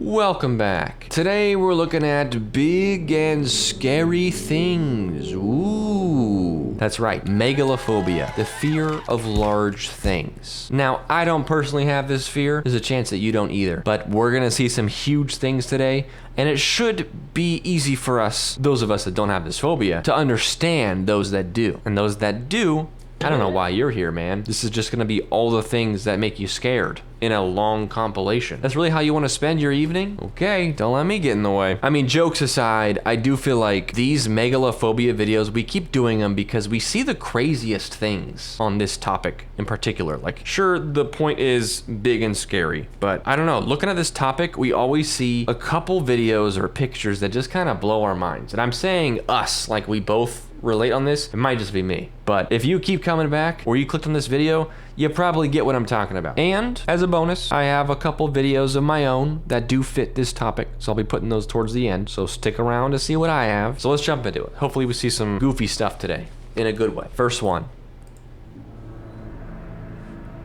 Welcome back. Today we're looking at big and scary things. Ooh. That's right, megalophobia, the fear of large things. Now, I don't personally have this fear. There's a chance that you don't either. But we're gonna see some huge things today, and it should be easy for us, those of us that don't have this phobia, to understand those that do. And those that do, I don't know why you're here, man. This is just gonna be all the things that make you scared in a long compilation. That's really how you want to spend your evening? Okay, don't let me get in the way. I mean, jokes aside, I do feel like these megalophobia videos, we keep doing them because we see the craziest things on this topic in particular. Like, sure, the point is big and scary, but I don't know, looking at this topic, we always see a couple videos or pictures that just kind of blow our minds. And I'm saying us, like we both relate on this. It might just be me, but if you keep coming back or you clicked on this video, you probably get what I'm talking about. And as a bonus, I have a couple videos of my own that do fit this topic, so I'll be putting those towards the end, so stick around to see what I have. So let's jump into it. Hopefully we see some goofy stuff today in a good way. First one.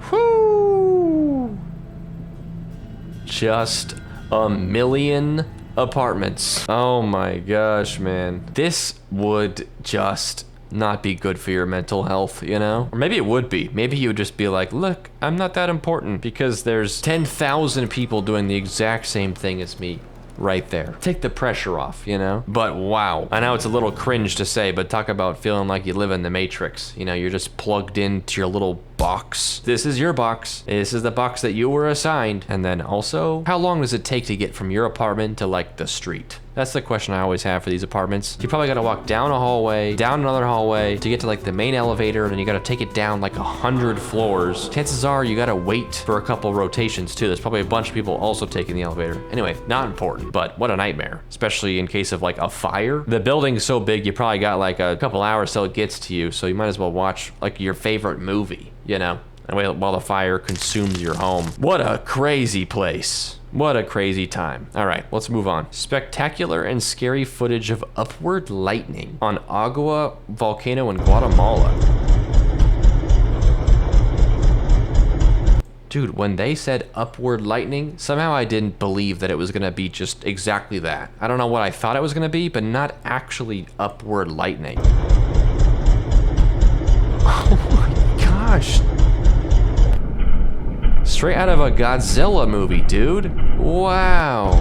Whoo! Just a million apartments. Oh my gosh, man. This would just not be good for your mental health, you know? Or maybe it would be. Maybe you would just be like, look, I'm not that important because there's 10,000 people doing the exact same thing as me right there. Take the pressure off, you know? But wow. I know it's a little cringe to say, but talk about feeling like you live in the Matrix. You know, you're just plugged into your little box. This is your box. This is the box that you were assigned. And then also, how long does it take to get from your apartment to like the street? That's the question I always have for these apartments. You probably gotta walk down a hallway, down another hallway to get to like the main elevator, and then you gotta take it down like 100 floors. Chances are you gotta wait for a couple rotations too. There's probably a bunch of people also taking the elevator. Anyway, not important, but what a nightmare, especially in case of like a fire. The building's so big, you probably got like a couple hours till it gets to you, so you might as well watch like your favorite movie, you know, and while the fire consumes your home. What a crazy place. What a crazy time. All right, let's move on. Spectacular and scary footage of upward lightning on Agua volcano in Guatemala. Dude, when they said upward lightning, somehow I didn't believe that it was gonna be just exactly that. I don't know what I thought it was gonna be, but not actually upward lightning. Oh my gosh. Straight out of a Godzilla movie, dude. Wow.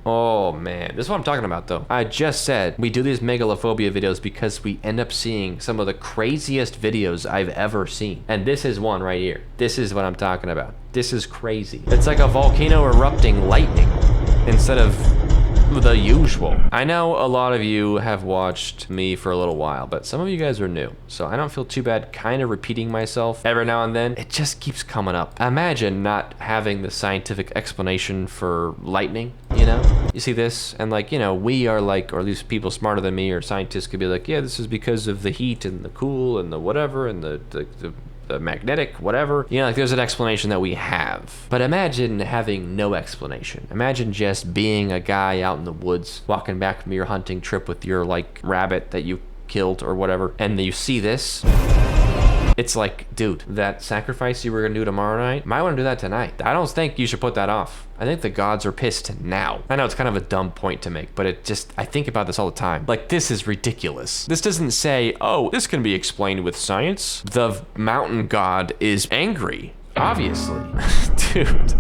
Oh man, this is what I'm talking about though. I just said we do these megalophobia videos because we end up seeing some of the craziest videos I've ever seen. And this is one right here. This is what I'm talking about. This is crazy. It's like a volcano erupting lightning instead of the usual. I know a lot of you have watched me for a little while, but some of you guys are new, so I don't feel too bad kind of repeating myself every now and then. It just keeps coming up. Imagine not having the scientific explanation for lightning, you know? You see this, and like, you know, we are like, or at least people smarter than me or scientists could be like, yeah, this is because of the heat and the cool and the whatever and the magnetic, whatever. You know, like there's an explanation that we have. But imagine having no explanation. Imagine just being a guy out in the woods, walking back from your hunting trip with your like rabbit that you killed or whatever, and you see this. It's like, dude, that sacrifice you were gonna do tomorrow night, might wanna do that tonight. I don't think you should put that off. I think the gods are pissed now. I know it's kind of a dumb point to make, but I think about this all the time. Like, this is ridiculous. This doesn't say, oh, this can be explained with science. The mountain god is angry, obviously. Dude.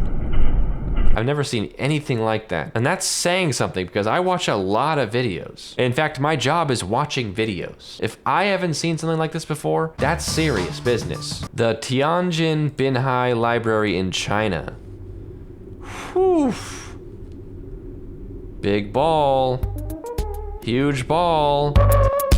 I've never seen anything like that. And that's saying something because I watch a lot of videos. In fact, my job is watching videos. If I haven't seen something like this before, that's serious business. The Tianjin Binhai Library in China. Whew. Big ball. Huge ball.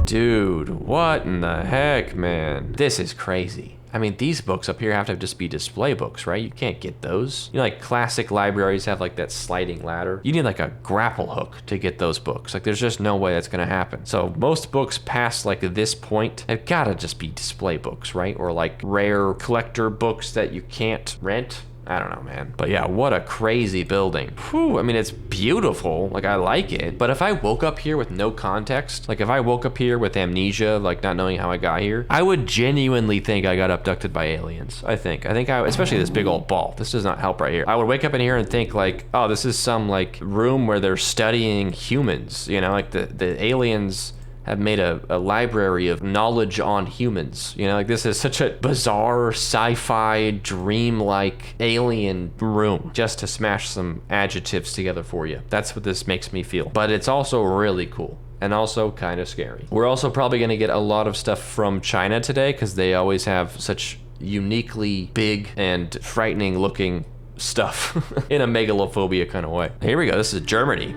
Dude, what in the heck, man? This is crazy. I mean, these books up here have to just be display books, right? You can't get those. You know, like classic libraries have like that sliding ladder. You need like a grapple hook to get those books. Like there's just no way that's gonna happen. So most books past like this point have gotta just be display books, right? Or like rare collector books that you can't rent. I don't know, man. But yeah, what a crazy building. Whew, I mean, it's beautiful. Like, I like it. But if I woke up here with no context, like if I woke up here with amnesia, like not knowing how I got here, I would genuinely think I got abducted by aliens. I think especially this big old ball. This does not help right here. I would wake up in here and think like, oh, this is some like room where they're studying humans, you know, like the aliens have made a library of knowledge on humans. You know, like this is such a bizarre sci-fi dream-like alien room just to smash some adjectives together for you. That's what this makes me feel. But it's also really cool and also kind of scary. We're also probably gonna get a lot of stuff from China today because they always have such uniquely big and frightening looking stuff in a megalophobia kind of way. Here we go, this is Germany.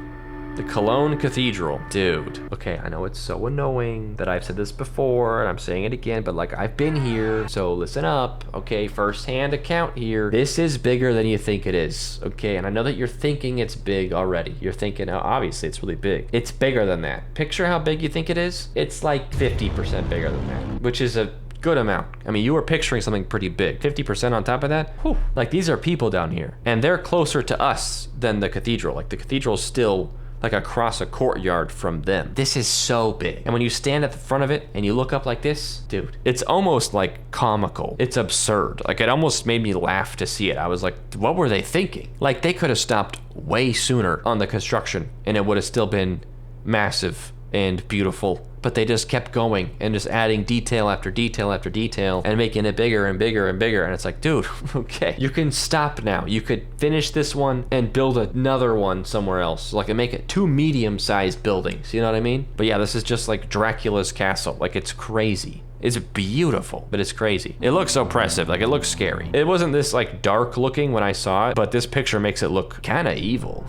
The Cologne Cathedral. Dude. Okay, I know it's so annoying that I've said this before, and I'm saying it again, but like I've been here, so listen up. Okay, first-hand account here. This is bigger than you think it is, okay? And I know that you're thinking it's big already. You're thinking, oh, obviously it's really big. It's bigger than that. Picture how big you think it is. It's like 50% bigger than that, which is a good amount. I mean, you were picturing something pretty big. 50% on top of that? Whew. Like these are people down here, and they're closer to us than the cathedral. Like the cathedral's still like across a courtyard from them. This is so big. And when you stand at the front of it and you look up like this, dude, it's almost like comical. It's absurd. Like it almost made me laugh to see it. I was like, what were they thinking? Like they could have stopped way sooner on the construction and it would have still been massive and beautiful, but they just kept going and just adding detail after detail after detail and making it bigger and bigger and bigger. And it's like, dude, okay, you can stop now. You could finish this one and build another one somewhere else. Like and make it 2 medium-sized buildings, you know what I mean? But yeah, this is just like Dracula's castle. Like it's crazy. It's beautiful, but it's crazy. It looks oppressive, like it looks scary. It wasn't this like dark looking when I saw it, but this picture makes it look kind of evil.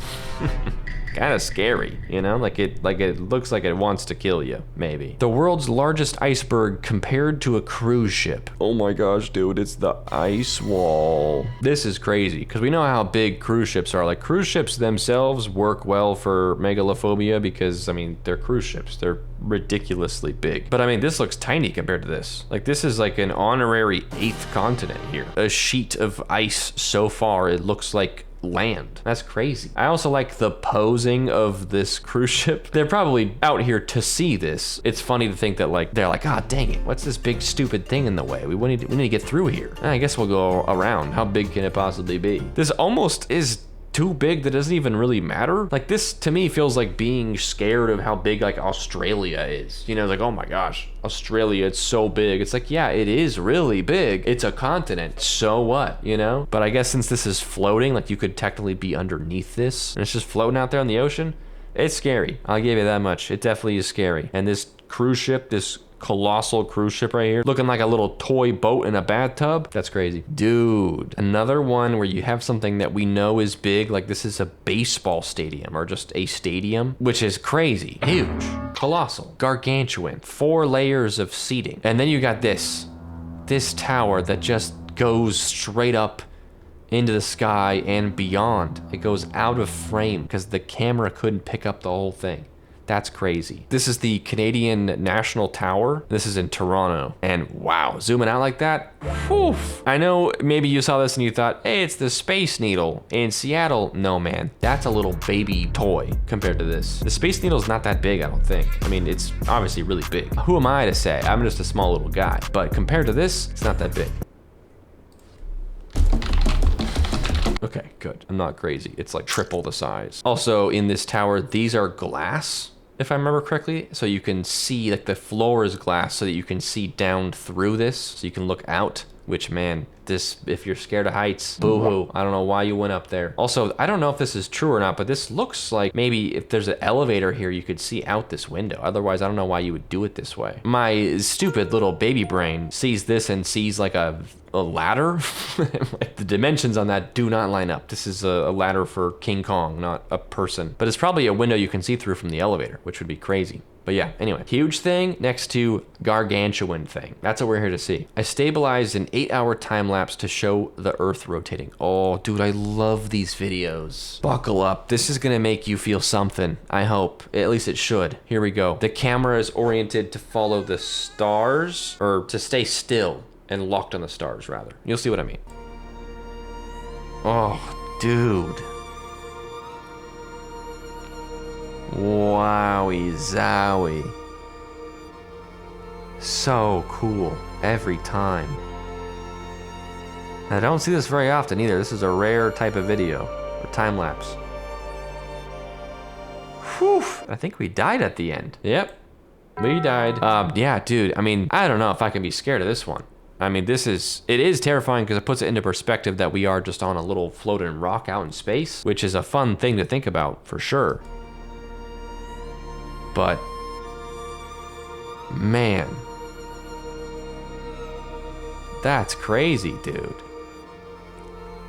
Kind of scary, you know? Like it looks like it wants to kill you, maybe. The world's largest iceberg compared to a cruise ship. Oh my gosh, dude, it's the ice wall. This is crazy, because we know how big cruise ships are. Like cruise ships themselves work well for megalophobia because, I mean, they're cruise ships. They're ridiculously big. But I mean, this looks tiny compared to this. Like this is like an honorary 8th continent here. A sheet of ice so far, it looks like land. That's crazy. I also like the posing of this cruise ship. They're probably out here to see this. It's funny to think that like they're like, ah, dang it, what's this big stupid thing in the way? We need to get through here. I guess we'll go around. How big can it possibly be? This almost is too big that doesn't even really matter. Like this to me feels like being scared of how big like Australia is. You know, like, oh my gosh, Australia, it's so big. It's like, yeah, it is really big. It's a continent. So what, you know? But I guess since this is floating, like you could technically be underneath this and it's just floating out there in the ocean. It's scary. I'll give you that much. It definitely is scary. And this cruise ship, this Colossal cruise ship right here, looking like a little toy boat in a bathtub. That's crazy. Dude, another one where you have something that we know is big, like this is a baseball stadium or just a stadium, which is crazy. Huge, colossal, gargantuan, 4 layers of seating. And then you got this tower that just goes straight up into the sky and beyond. It goes out of frame because the camera couldn't pick up the whole thing. That's crazy. This is the Canadian National Tower. This is in Toronto. And wow, zooming out like that, whew. I know maybe you saw this and you thought, hey, it's the Space Needle in Seattle. No, man, that's a little baby toy compared to this. The Space Needle's not that big, I don't think. I mean, it's obviously really big. Who am I to say? I'm just a small little guy. But compared to this, it's not that big. Okay, good. I'm not crazy. It's like triple the size. Also, in this tower, these are glass, if I remember correctly. So you can see, like the floor is glass so that you can see down through this. So you can look out, which man, this, if you're scared of heights, boo-hoo. I don't know why you went up there. Also, I don't know if this is true or not, but this looks like maybe if there's an elevator here, you could see out this window. Otherwise, I don't know why you would do it this way. My stupid little baby brain sees this and sees like a ladder. Like the dimensions on that do not line up. This is a ladder for King Kong, not a person. But it's probably a window you can see through from the elevator, which would be crazy. But yeah, anyway, huge thing next to gargantuan thing. That's what we're here to see. I stabilized an 8-hour time lapse to show the Earth rotating. Oh, dude, I love these videos. Buckle up. This is gonna make you feel something, I hope. At least it should. Here we go. The camera is oriented to follow the stars, or to stay still and locked on the stars, rather. You'll see what I mean. Oh, dude. Wowie zowie. So cool every time. I don't see this very often either. This is a rare type of video, or time lapse. Whew, I think we died at the end. Yep, we died. Yeah, dude, I mean, I don't know if I can be scared of this one. I mean, it is terrifying because it puts it into perspective that we are just on a little floating rock out in space, which is a fun thing to think about for sure. But, man, that's crazy, dude.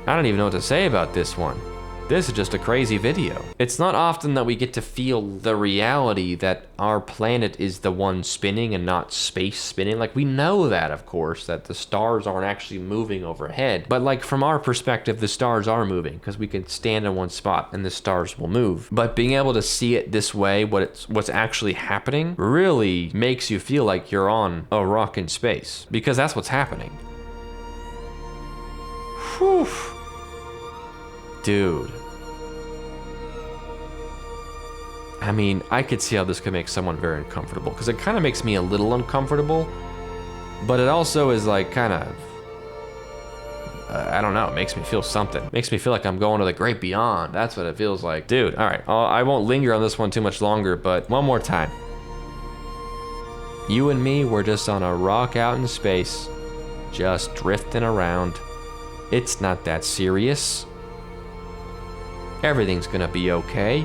I don't even know what to say about this one. This is just a crazy video. It's not often that we get to feel the reality that our planet is the one spinning and not space spinning. Like, we know that, of course, that the stars aren't actually moving overhead. But like, from our perspective, the stars are moving because we can stand in one spot and the stars will move. But being able to see it this way, what's actually happening, really makes you feel like you're on a rock in space, because that's what's happening. Whew. Dude. I mean, I could see how this could make someone very uncomfortable, because it kind of makes me a little uncomfortable, but it also is like kind of, I don't know, it makes me feel something. It makes me feel like I'm going to the great beyond. That's what it feels like. Dude, all right, I won't linger on this one too much longer, but one more time. You and me, we're just on a rock out in space, just drifting around. It's not that serious. Everything's gonna be okay.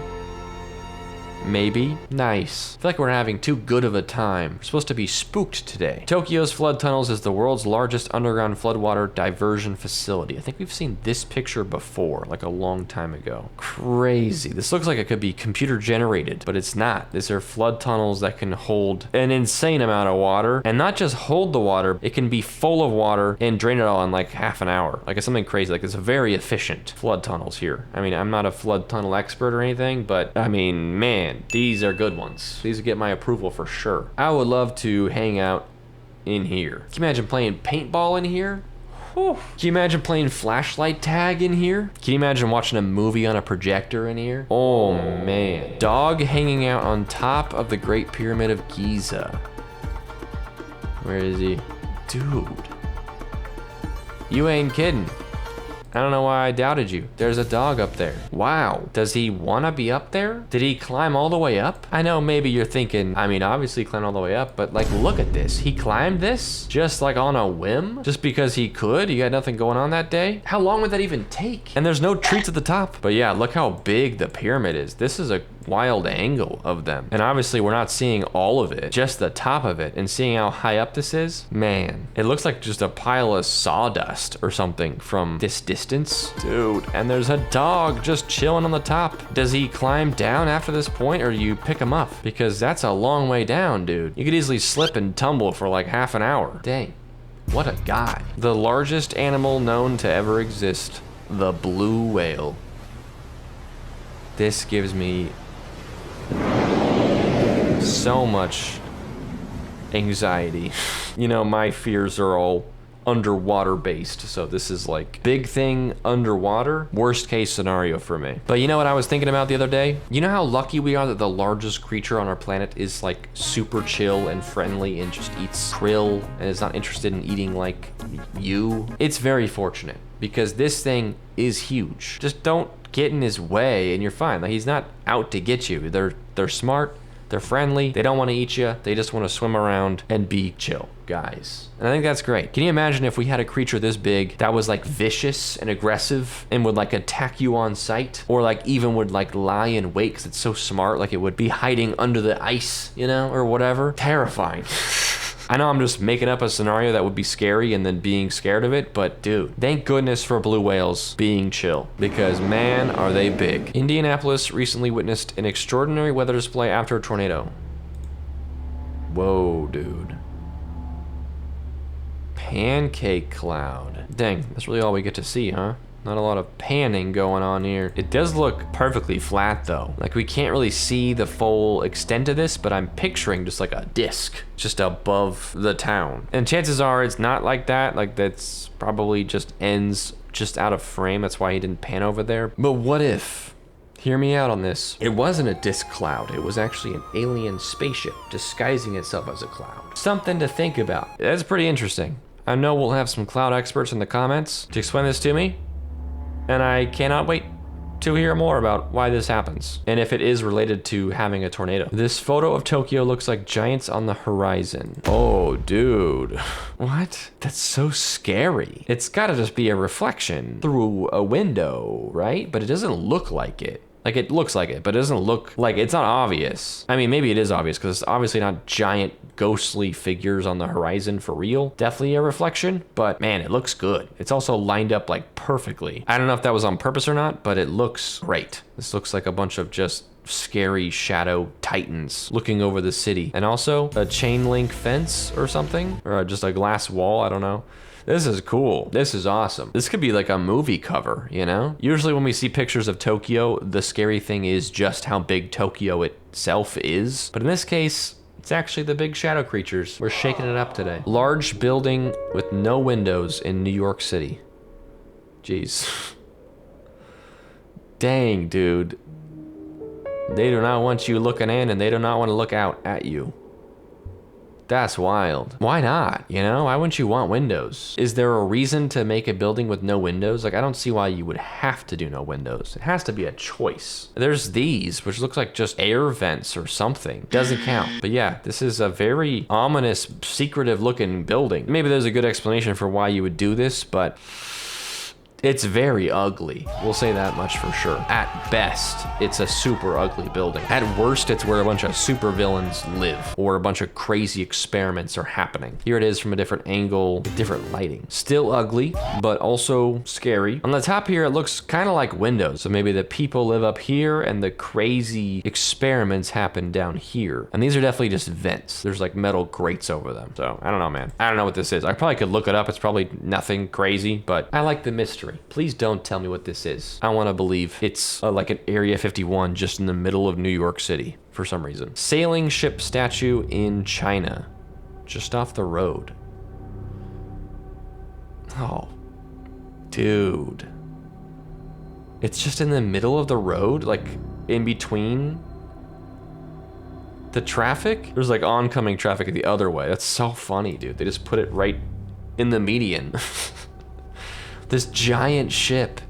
Maybe. Nice. I feel like we're having too good of a time. We're supposed to be spooked today. Tokyo's flood tunnels is the world's largest underground floodwater diversion facility. I think we've seen this picture before, like a long time ago. Crazy. This looks like it could be computer generated, but it's not. These are flood tunnels that can hold an insane amount of water, and not just hold the water, it can be full of water and drain it all in like half an hour. Like, it's something crazy. Like, it's very efficient flood tunnels here. I mean, I'm not a flood tunnel expert or anything, but I mean, man, these are good ones. These would get my approval for sure. I would love to hang out in here. Can you imagine playing paintball in here? Whew. Can you imagine playing flashlight tag in here? Can you imagine watching a movie on a projector in here? Oh man. Dog hanging out on top of the Great Pyramid of Giza. Where is he? Dude. You ain't kidding. I don't know why I doubted you. There's a dog up there. Wow. Does he wanna be up there? Did he climb all the way up? I know maybe you're thinking, I mean, obviously he climbed all the way up, but like, look at this. He climbed this just like on a whim? Just because he could? He had nothing going on that day? How long would that even take? And there's no treats at the top. But yeah, look how big the pyramid is. This is a wild angle of them. And obviously we're not seeing all of it, just the top of it. And seeing how high up this is, man, it looks like just a pile of sawdust or something from this distance. Dude, and there's a dog just chilling on the top. Does he climb down after this point, or do you pick him up? Because that's a long way down, dude. You could easily slip and tumble for like half an hour. Dang, what a guy. The largest animal known to ever exist, the blue whale. This gives me so much anxiety. You know, my fears are all underwater based, so this is like big thing underwater, worst case scenario for me. But you know what I was thinking about the other day? You know how lucky we are that the largest creature on our planet is like super chill and friendly and just eats krill and is not interested in eating like you? It's very fortunate, because this thing is huge. Just don't get in his way and you're fine. Like, he's not out to get you. They're smart, they're friendly, they don't want to eat you, they just want to swim around and be chill guys. And I think that's great. Can you imagine if we had a creature this big that was like vicious and aggressive and would like attack you on sight, or like even would like lie in wait because it's so smart, like it would be hiding under the ice, you know, or whatever? Terrifying. I know I'm just making up a scenario that would be scary and then being scared of it, but dude, thank goodness for blue whales being chill, because man, are they big. Indianapolis recently witnessed an extraordinary weather display after a tornado. Whoa, dude. Pancake cloud. Dang, that's really all we get to see, huh? Not a lot of panning going on here. It does look perfectly flat though. Like, we can't really see the full extent of this, but I'm picturing just like a disc just above the town. And chances are it's not like that. Like, that's probably just ends just out of frame. That's why he didn't pan over there. But what if, hear me out on this, it wasn't a disk cloud. It was actually an alien spaceship disguising itself as a cloud. Something to think about. That's pretty interesting. I know we'll have some cloud experts in the comments to explain this to me, and I cannot wait to hear more about why this happens and if it is related to having a tornado. This photo of Tokyo looks like giants on the horizon. Oh, dude. What? That's so scary. It's gotta just be a reflection through a window, right? But it doesn't look like it. Like, it looks like it, but it doesn't look like, it's not obvious. I mean, maybe it is obvious because it's obviously not giant ghostly figures on the horizon for real. Definitely a reflection, but man, it looks good. It's also lined up like perfectly. I don't know if that was on purpose or not, but it looks great. This looks like a bunch of just scary shadow titans looking over the city. And also a chain link fence or something, or just a glass wall, I don't know. This is cool. This is awesome. This could be like a movie cover, you know? Usually when we see pictures of Tokyo, the scary thing is just how big Tokyo itself is. But in this case, it's actually the big shadow creatures. We're shaking it up today. Large building with no windows in New York City. Jeez. Dang, dude. They do not want you looking in, and they do not want to look out at you. That's wild. Why not? You know, why wouldn't you want windows? Is there a reason to make a building with no windows? Like, I don't see why you would have to do no windows. It has to be a choice. There's these, which looks like just air vents or something. Doesn't count. But yeah, this is a very ominous, secretive looking building. Maybe there's a good explanation for why you would do this, but it's very ugly. We'll say that much for sure. At best, it's a super ugly building. At worst, it's where a bunch of super villains live or a bunch of crazy experiments are happening. Here it is from a different angle, with different lighting. Still ugly, but also scary. On the top here, it looks kind of like windows. So maybe the people live up here and the crazy experiments happen down here. And these are definitely just vents. There's like metal grates over them. So I don't know, man. I don't know what this is. I probably could look it up. It's probably nothing crazy, but I like the mystery. Please don't tell me what this is. I want to believe it's like an Area 51 just in the middle of New York City for some reason. Sailing ship statue in China, just off the road. Oh, dude. It's just in the middle of the road, like in between the traffic. There's like oncoming traffic the other way. That's so funny, dude. They just put it right in the median. This giant ship.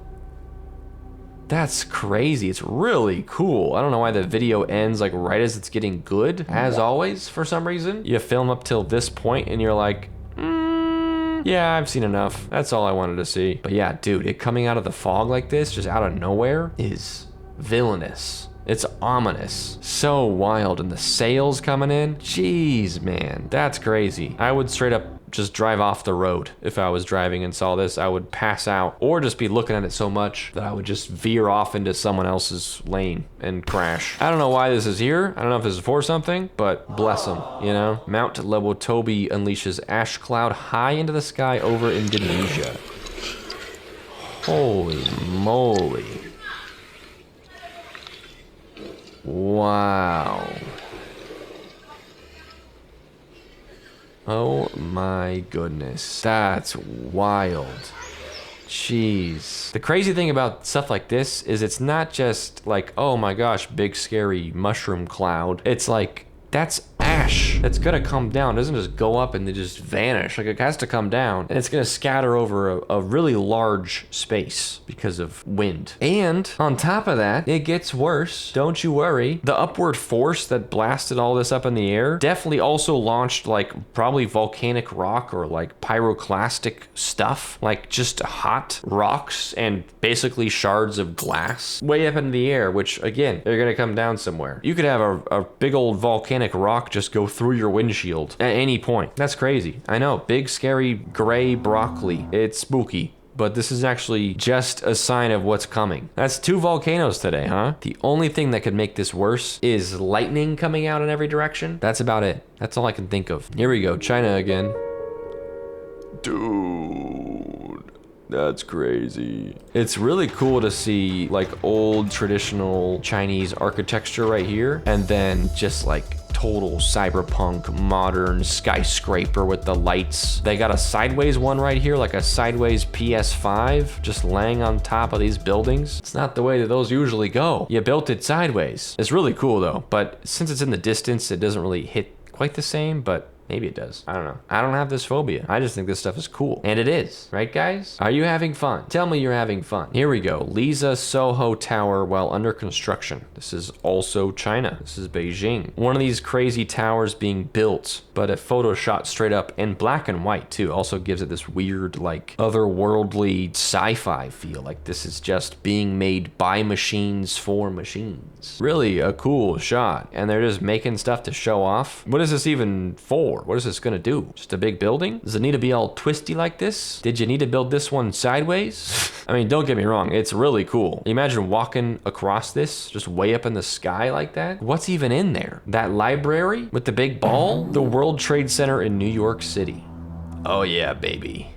That's crazy. It's really cool. I don't know why the video ends like right as it's getting good. As always, for some reason. You film up till this point and you're like, yeah, I've seen enough. That's all I wanted to see. But yeah, dude, it coming out of the fog like this, just out of nowhere, is villainous. It's ominous. So wild. And the sails coming in. Jeez, man. That's crazy. I would straight up just drive off the road. If I was driving and saw this, I would pass out or just be looking at it so much that I would just veer off into someone else's lane and crash. I don't know why this is here. I don't know if this is for something, but bless them, you know? Mount Lebotobi unleashes ash cloud high into the sky over Indonesia. Holy moly. Wow. Oh my goodness. That's wild. Jeez. The crazy thing about stuff like this is it's not just like, oh my gosh, big scary mushroom cloud. It's like, that's ash that's gonna come down. It doesn't just go up and then just vanish. Like, it has to come down and it's gonna scatter over a really large space because of wind. And on top of that, it gets worse. Don't you worry. The upward force that blasted all this up in the air definitely also launched like probably volcanic rock or like pyroclastic stuff, like just hot rocks and basically shards of glass way up in the air, which again, they're gonna come down somewhere. You could have a big old volcanic rock just go through your windshield at any point. That's crazy. I know, big scary gray broccoli. It's spooky, but this is actually just a sign of what's coming. That's 2 volcanoes today, huh? The only thing that could make this worse is lightning coming out in every direction. That's about it. That's all I can think of. Here we go, China again. Dude, that's crazy. It's really cool to see like old traditional Chinese architecture right here, and then just like total cyberpunk modern skyscraper with the lights. They got a sideways one right here, like a sideways PS5, just laying on top of these buildings. It's not the way that those usually go. You built it sideways. It's really cool though, but since it's in the distance, it doesn't really hit quite the same, but maybe it does. I don't know. I don't have this phobia. I just think this stuff is cool. And it is, right guys? Are you having fun? Tell me you're having fun. Here we go. Giza Soho Tower while under construction. This is also China. This is Beijing. One of these crazy towers being built, but a photo shot straight up in black and white too. Also gives it this weird, like, otherworldly sci-fi feel. Like this is just being made by machines for machines. Really a cool shot. And they're just making stuff to show off. What is this even for? What is this gonna do? Just a big building? Does it need to be all twisty like this? Did you need to build this one sideways? I mean, don't get me wrong, it's really cool. Imagine walking across this, just way up in the sky like that. What's even in there? That library with the big ball? The World Trade Center in New York City. Oh yeah, baby.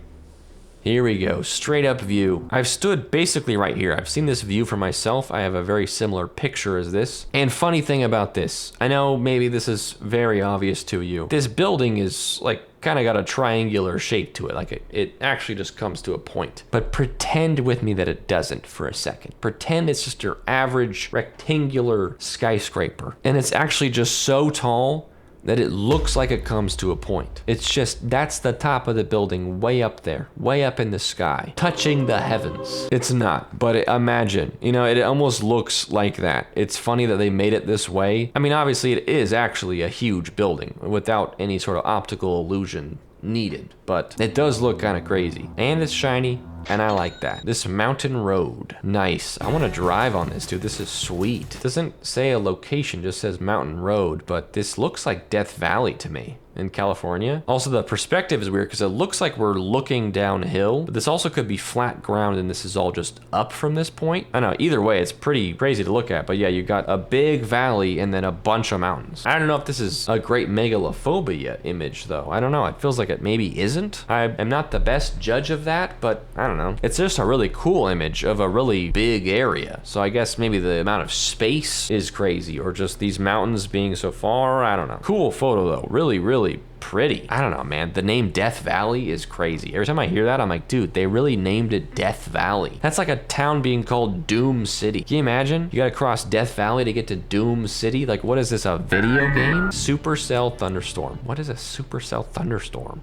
Here we go, straight up view. I've stood basically right here. I've seen this view for myself. I have a very similar picture as this. And funny thing about this, I know maybe this is very obvious to you. This building is like kind of got a triangular shape to it. Like it actually just comes to a point. But pretend with me that it doesn't for a second. Pretend it's just your average rectangular skyscraper. And it's actually just so tall that it looks like it comes to a point. It's just, that's the top of the building, way up there, way up in the sky, touching the heavens. It's not, but imagine, you know, it almost looks like that. It's funny that they made it this way. I mean, obviously it is actually a huge building without any sort of optical illusion needed, but it does look kind of crazy. And it's shiny, and I like that. This mountain road, nice. I want to drive on this, dude. This is sweet. It doesn't say a location, just says mountain road, but this looks like Death Valley to me in California. Also, the perspective is weird because it looks like we're looking downhill, but this also could be flat ground and this is all just up from this point. I don't know, either way, it's pretty crazy to look at, but yeah, you got a big valley and then a bunch of mountains. I don't know if this is a great megalophobia image though. I don't know, it feels like it maybe isn't. I am not the best judge of that, but I don't know. It's just a really cool image of a really big area. So I guess maybe the amount of space is crazy or just these mountains being so far, I don't know. Cool photo though, really pretty. I don't know, man. The name Death Valley is crazy. Every time I hear that, I'm like, dude, they really named it Death Valley. That's like a town being called Doom City. Can you imagine? You gotta cross Death Valley to get to Doom City? Like, what is this, a video game? Supercell Thunderstorm. What is a Supercell Thunderstorm?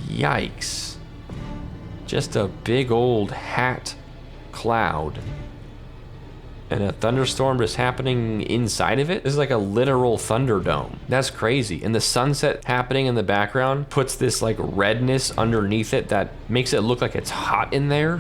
Yikes. Just a big old hat cloud. And a thunderstorm just happening inside of it? This is like a literal thunderdome. That's crazy. And the sunset happening in the background puts this like redness underneath it that makes it look like it's hot in there.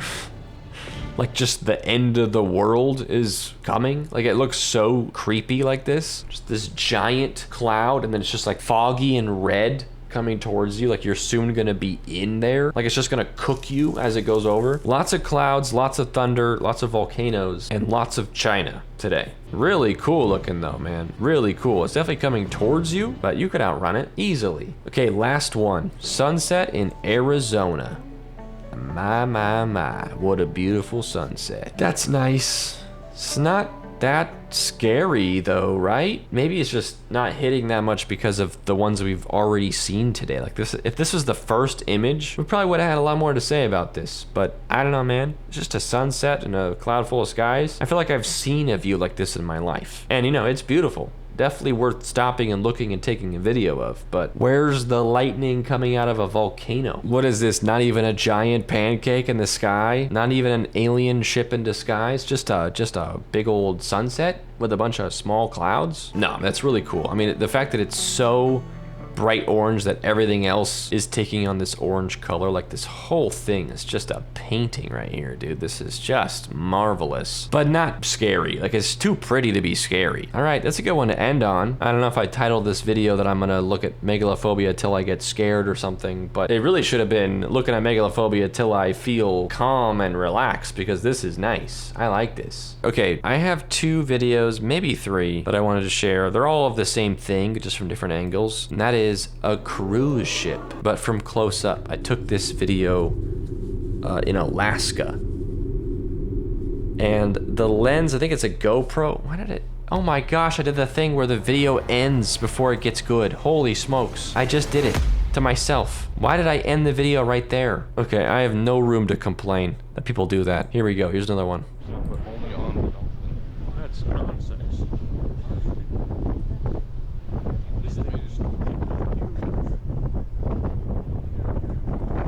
Like just the end of the world is coming. Like it looks so creepy like this. Just this giant cloud and then it's just like foggy and red coming towards you, like you're soon gonna be in there, like it's just gonna cook you as it goes over. Lots of clouds, lots of thunder, lots of volcanoes, and lots of China today. Really cool looking though, man. Really cool. It's definitely coming towards you, but you could outrun it easily. Okay, last one. Sunset in Arizona. My, what a beautiful sunset. That's nice. It's not that scary though, right? Maybe it's just not hitting that much because of the ones we've already seen today. Like this, if this was the first image, we probably would have had a lot more to say about this, but I don't know, man. It's just a sunset and a cloud full of skies. I feel like I've seen a view like this in my life, and you know, it's beautiful. Definitely worth stopping and looking and taking a video of, but where's the lightning coming out of a volcano? What is this? Not even a giant pancake in the sky? Not even an alien ship in disguise? Just a big old sunset with a bunch of small clouds? No, that's really cool. I mean, the fact that it's so bright orange that everything else is taking on this orange color, like this whole thing is just a painting right here, dude. This is just marvelous, but not scary. Like it's too pretty to be scary. All right, that's a good one to end on. I don't know if I titled this video that I'm gonna look at megalophobia till I get scared or something, but it really should have been looking at megalophobia till I feel calm and relaxed, because this is nice. I like this. Okay, I have 2 videos, maybe 3, that I wanted to share. They're all of the same thing, just from different angles, and that is a cruise ship, but from close up. I took this video in Alaska, and the lens, I think it's a GoPro. Why did it Oh my gosh, I did the thing where the video ends before it gets good. Holy smokes. I just did it to myself. Why did I end the video right there? Okay, I have no room to complain that people do that. Here we go. Here's another one. That's nonsense.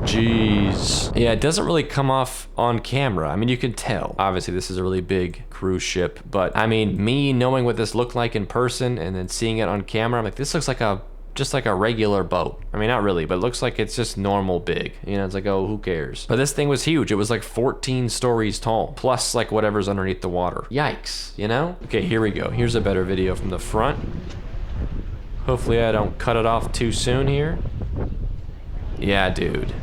Jeez. Yeah, it doesn't really come off on camera. I mean, you can tell. Obviously, this is a really big cruise ship, but I mean, me knowing what this looked like in person and then seeing it on camera, I'm like, this looks like just like a regular boat. I mean, not really, but it looks like it's just normal big. You know, it's like, oh, who cares? But this thing was huge. It was like 14 stories tall, plus like whatever's underneath the water. Yikes, you know? Okay, here we go. Here's a better video from the front. Hopefully I don't cut it off too soon here. Yeah, dude.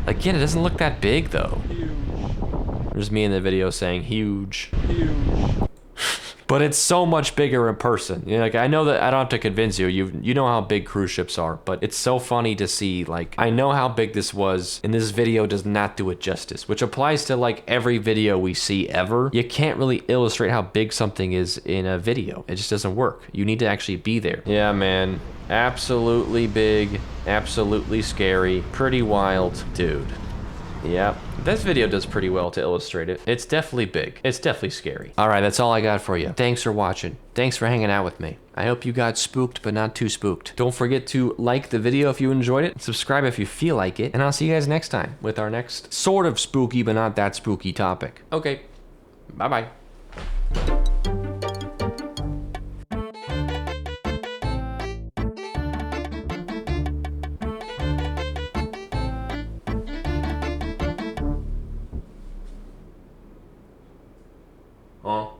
Again, it doesn't look that big though. Huge. There's me in the video saying huge. Huge. But it's so much bigger in person. You know, like, I know that I don't have to convince you. You know how big cruise ships are, but it's so funny to see, like, I know how big this was, and this video does not do it justice, which applies to like every video we see ever. You can't really illustrate how big something is in a video. It just doesn't work. You need to actually be there. Yeah, man. Absolutely big, absolutely scary, pretty wild, dude. Yep. This video does pretty well to illustrate it. It's definitely big. It's definitely scary. All right, that's all I got for you. Thanks for watching. Thanks for hanging out with me. I hope you got spooked, but not too spooked. Don't forget to like the video if you enjoyed it, subscribe if you feel like it, and I'll see you guys next time with our next sort of spooky, but not that spooky topic. Okay, bye-bye.